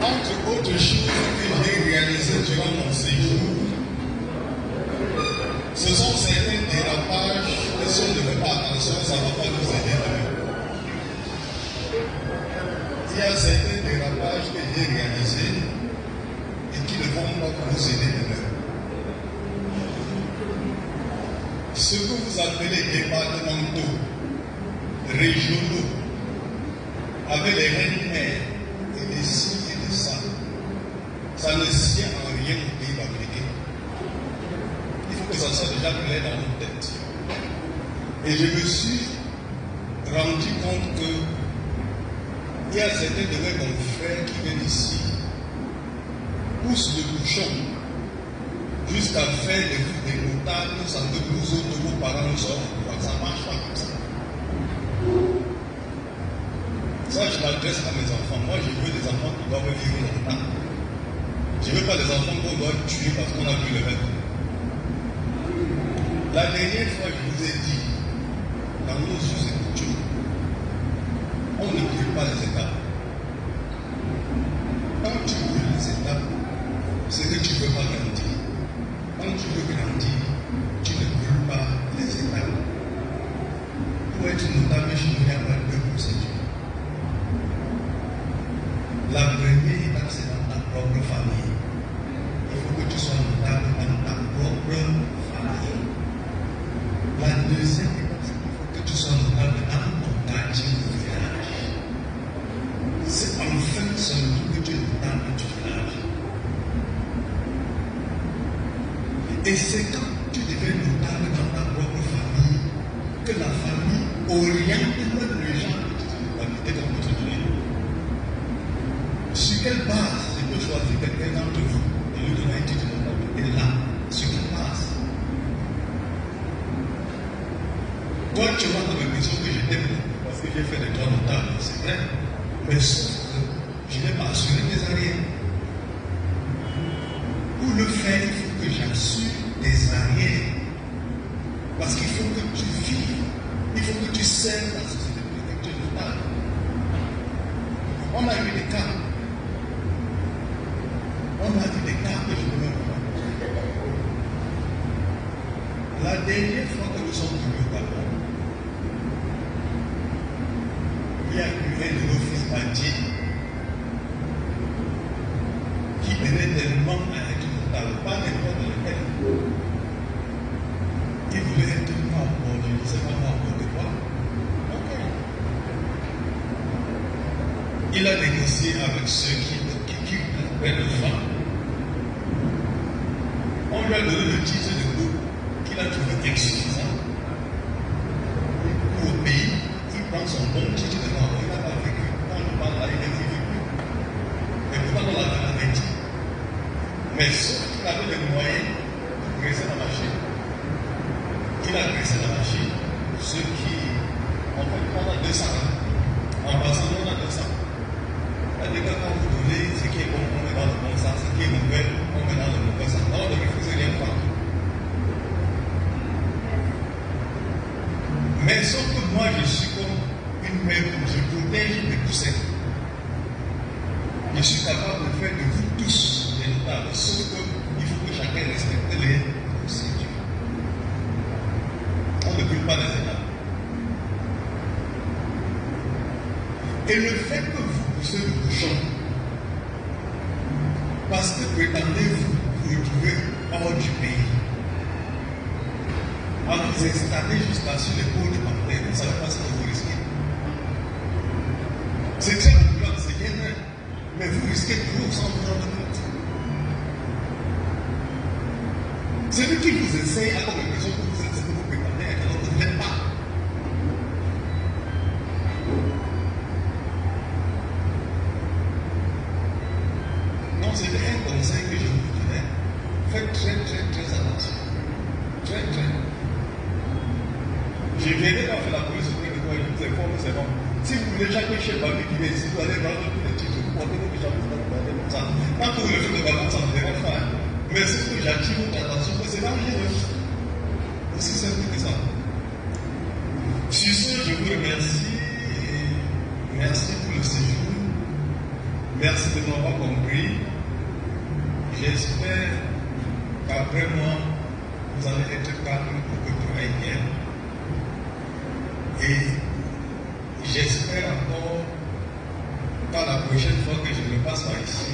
Entre autres choses que j'ai réalisées durant mon séjour, ce sont certains dérapages que si on ne fait pas attention, ça ne va pas nous aider demain. Il y a certains dérapages que j'ai réalisés et qui ne vont pas nous aider demain. Ce que vous appelez départementaux, régionaux, avec les reines-mères et les ci et les ça, ça ne tient en rien au pays américain. Il faut que ça soit déjà clair dans notre tête. Et je me suis rendu compte que il y a certains de mes confrères qui viennent ici, poussent le bouchon jusqu'à faire des motards sans que nous autres, nos parents, nous sommes. Ça ne marche pas comme ça. Ça, je m'adresse à mes enfants. Moi, je veux des enfants qui doivent vivre longtemps. Je ne veux pas des enfants qu'on doit tuer parce qu'on a vu le même. La dernière fois, je vous ai dit, dans nos us et coutumes, on ne brûle pas les étapes. Quand tu brûles les étapes, c'est que tu ne veux pas grandir. Quand tu veux grandir, tu ne brûles pas les étapes. Pour être notable chez nous, il y a deux procédures. La première étape, c'est dans ta propre famille. Il faut que tu sois notable dans ta propre famille. La deuxième étape, c'est qu'il faut que tu sois notable dans ton quartier du village. C'est enfin seulement que tu es notable du village. Et c'est quand tu deviens notable dans ta propre famille que la famille oriente même les gens que tu dois habiter dans notre ville. Sur quelle base je peux choisir quelqu'un d'entre vous et lui donner un titre de notabilité là? Sur quelle base? Toi, tu vois dans la maison que je t'aime parce que j'ai fait de toi notable, c'est vrai. Mais sauf que je n'ai pas assuré mes arrières. Pour le faire, il faut que j'assure tes arrières. Parce qu'il faut que tu vives. Il faut que tu serves la société pour que tu es notable. On a eu des cas. On a eu des cas que je ne veux pas. La dernière fois que nous sommes venus au Gabon, il y a eu un de nos fils bâtis qui venait tellement à être notable, pas n'importe lequel. Il voulait être mort, je ne sais pas mort de quoi. Ok. Il a négocié avec ceux qui coupaient le vent. On lui a donné le titre de groupe qu'il a trouvé insuffisant. Pour le pays, il prend son bon titre de vent. Il n'a pas vécu. Quand je parle là, il est vécu. Et pourtant, on l'avait dit. Mais sauf qu'il avait les moyens de graisser la machine. Il a graissé la machine. Ceux qui, en fait, on a 200. En passant, on a 200. C'est-à-dire que quand vous donnez ce qui est bon, on met dans le bon sens. Ce qui est mauvais, on met dans le mauvais sens. Non, on ne refuse rien pas. Mais sauf que moi, je suis comme une mère où je protège mes poussins. Je suis capable de faire de vous tous des notables. Sauf qu'il faut que chacun respecte les procédures. On ne brûle pas les étapes. Et le fait que vous poussez le bouchon, parce que prétendez-vous vous retrouver hors du pays, en vous installer jusqu'à sur les pôles de partenaires, vous ne savez pas ce que vous risquez. C'est très ambulant, c'est bien vrai, mais vous risquez tout sans vous rendre compte. Celui qui vous essaye a comme l'impression que vous êtes ce que vous prétendez être, alors que vous n'êtes pas. Non, c'était un conseil que je vous donnais. Faites très attention. Très. Je viendrai quand faire la police auprès de moi et je vous informe, c'est bon. Si vous voulez chaque chef famille qui vient ici, vous allez vendre tous les titres, vous portez vos gens, vous allez garder comme ça. Quand vous le faites de Gabon, ça ne dérange pas. Mais c'est ce que j'attire votre attention, que c'est dangereux. Aussi simple que ça. Sur ce, je vous remercie. Merci pour le séjour. Merci de m'avoir compris. J'espère qu'après moi, vous allez être calme pour que tout aille bien. Et j'espère encore qu'à la prochaine fois que je me passe par ici,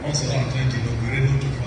on sera en train d'inaugurer notre